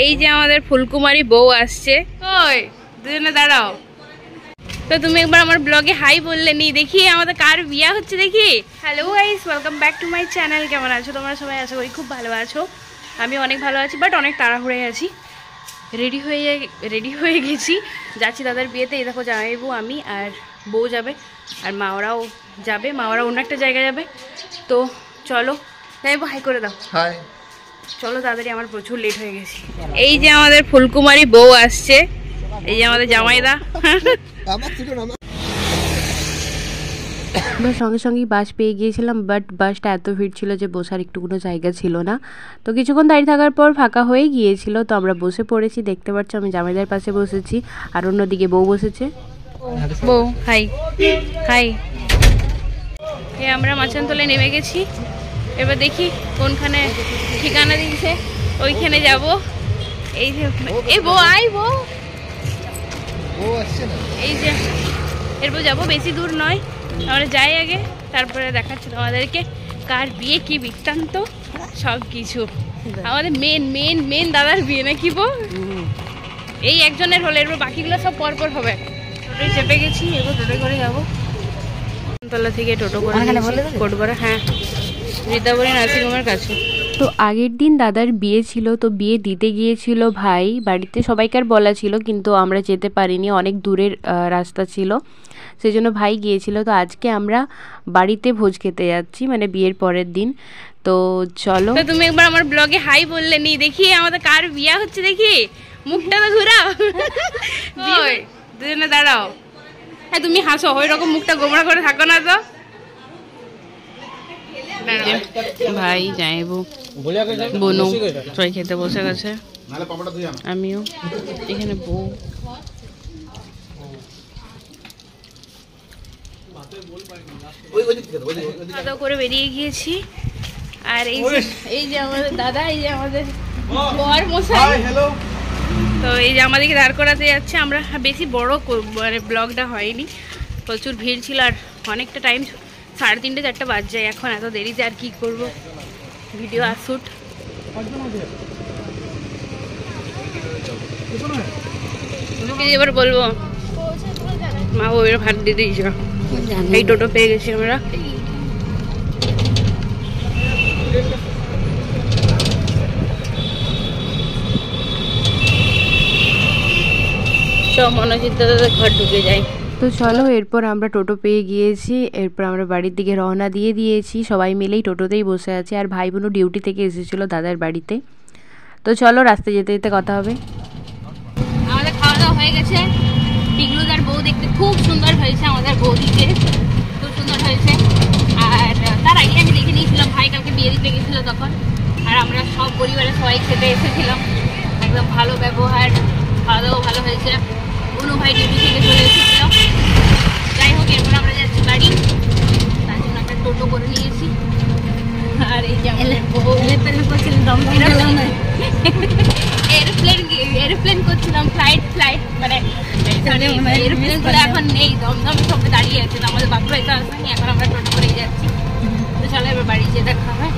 এই যে আমাদের ফুলকুমারী বউ আসছে। ওই দুজনে দাঁড়াও তো, তুমি একবার আমার ব্লগে হাই বললে নি, দেখি আমাদের কার বিয়া হচ্ছে দেখি। Hello guys, welcome back to my channel. কেমন আছো তোমরা সবাই? আশা করি খুব ভালো আছো। আমি অনেক ভালো আছি, বাট অনেক তাড়াহুড়ে আছি। রেডি হয়ে গেছি, যাচ্ছি দাদার বিয়েতে। এই দেখো জামাইবু, আমি আর বউ যাবে, আর মা ওরাও যাবে। মা ওরা অন্য একটা জায়গায় যাবে। তো চলো জামাইবু হাই করে দাও। হাই। চলো তাড়াতাড়ি, আমার প্রচুর লেট হয়ে গেছি। এই যে আমাদের ফুলকুমারী বউ আসছে, এই যে আমাদের জামাইদা। আমরা সঙ্গে সঙ্গেই বাস পেয়ে গিয়েছিলাম, বাট বাসটা এত ভিড় ছিল যে বসার একটু কোনো জায়গা ছিল না। তো কিছুক্ষণ দাঁড়িয়ে থাকার পর ফাঁকা হয়ে গিয়েছিল, তো আমরা বসে পড়েছি। দেখতে পাচ্ছ আমি জামাইদার পাশে বসেছি, আর অন্যদিকে বউ বসেছে। বউ হাই হাই। আমরা মাচানতলায় নেমে গেছি, এবার দেখি কোনখানে ঠিকানা দিয়েছে, ওইখানে যাব। এই যে এই বউ, আই বউ, এই যে এরপর যাবো, বেশি দূর নয়। আমরা যাই আগে, তারপরে দেখাচ্ছি তোমাদেরকে কার বিয়ে, কি বৃত্তান্ত সব কিছু। আমাদের মেন দাদার বিয়ে নাকি বউ? এই একজনের হলে, এরপর বাকিগুলো সব পরপর হবে। টোটোয় চেপে গেছি, এরপর টোটো করে যাবো। তলা থেকে টোটো করে কোটপাড়া, হ্যাঁ, রিতাবরী নার্সিংহোমের কাছে। তো আগের দিন দাদার বিয়ে ছিল, তো বিয়ে দিতে গিয়েছিল ভাই। বাড়িতে সবাইকার বলা ছিল, কিন্তু আমরা যেতে পারিনি, অনেক দূরের রাস্তা ছিল, সেই জন্য ভাই গিয়েছিল। তো আজকে আমরা বাড়িতে ভোজ খেতে যাচ্ছি, মানে বিয়ের পরের দিন। তো চলো, তো তুমি একবার আমার ব্লগে হাই বললে নি, দেখি আমাদের কার বিয়া হচ্ছে দেখি। মুখটা তো ঘুরাও, ওই দুজনে দাঁড়াও। হ্যাঁ তুমি হাসো, ওই রকম মুখটা গোমড়া করে থাকো না তো। ভাই যাইবো, বোনও সবাই খেতে বসে গেছে, আমিও এখানে। বউ খাওয়া দাওয়া করে বেরিয়ে গিয়েছি। আর এই যে আমাদের দাদা, এই যে আমাদের বর মশাই। তো এই যে আমাদেরকে দাঁড় করাতে যাচ্ছে। আমরা বেশি বড় মানে ব্লগটা হয়নি, প্রচুর ভিড় ছিল, আর অনেকটা টাইম 3:30 4টা বাজ যায় এখন। এত দেরিতে আর কি করব ভিডিও আর শ্যুট। এবার বলবো মা ওর ভাত দিয়ে দিয়েছ। এই টোটো পেয়ে গেছি আমরা। মনোজিৎ দাদাদের ঘর ঢুকে যাই। তো চলো, এরপর আমরা টোটো পেয়ে গিয়েছি, এরপর আমরা বাড়ির দিকে রওনা দিয়ে দিয়েছি। সবাই মিলেই টোটোতেই বসে আছে, আর ভাই বোনও ডিউটি থেকে এসেছিলো দাদার বাড়িতে। তো চলো, রাস্তায় যেতে যেতে কথা হবে। আমাদের খাওয়া দাওয়া হয়ে গেছে। পিগলুদার বউ দেখতে খুব সুন্দর হয়েছে, আমাদের বৌদিকে খুব সুন্দর হয়েছে। আর তার আগে আমি দেখে নিয়েছিলাম, ভাই কালকে বিয়ে দিতে গেছিলো তখন। আর আমরা সব পরিবারের সবাই খেতে এসেছিলাম, একদম ভালো ব্যবহার, খাওয়া দাওয়া ভালো হয়েছে। কোনো ভাই ডিউটি থেকে চলে এসেছিল। যাই হোক, এরপর আমরা যাচ্ছি বাড়ি, তার জন্য একটা টোটো করে নিয়েছি। আর এই যে এরোপ্লেন করছিলাম, ফ্লাইট মানে এরোপ্লেন করে এখন নেই, দমদমে সব দাঁড়িয়ে আছে। আমাদের বাঁকুড়ায় তো আসেনি, এখন আমরা টোটো করেই যাচ্ছি। তো চলো এবার বাড়ি যেয়ে দেখা হয়।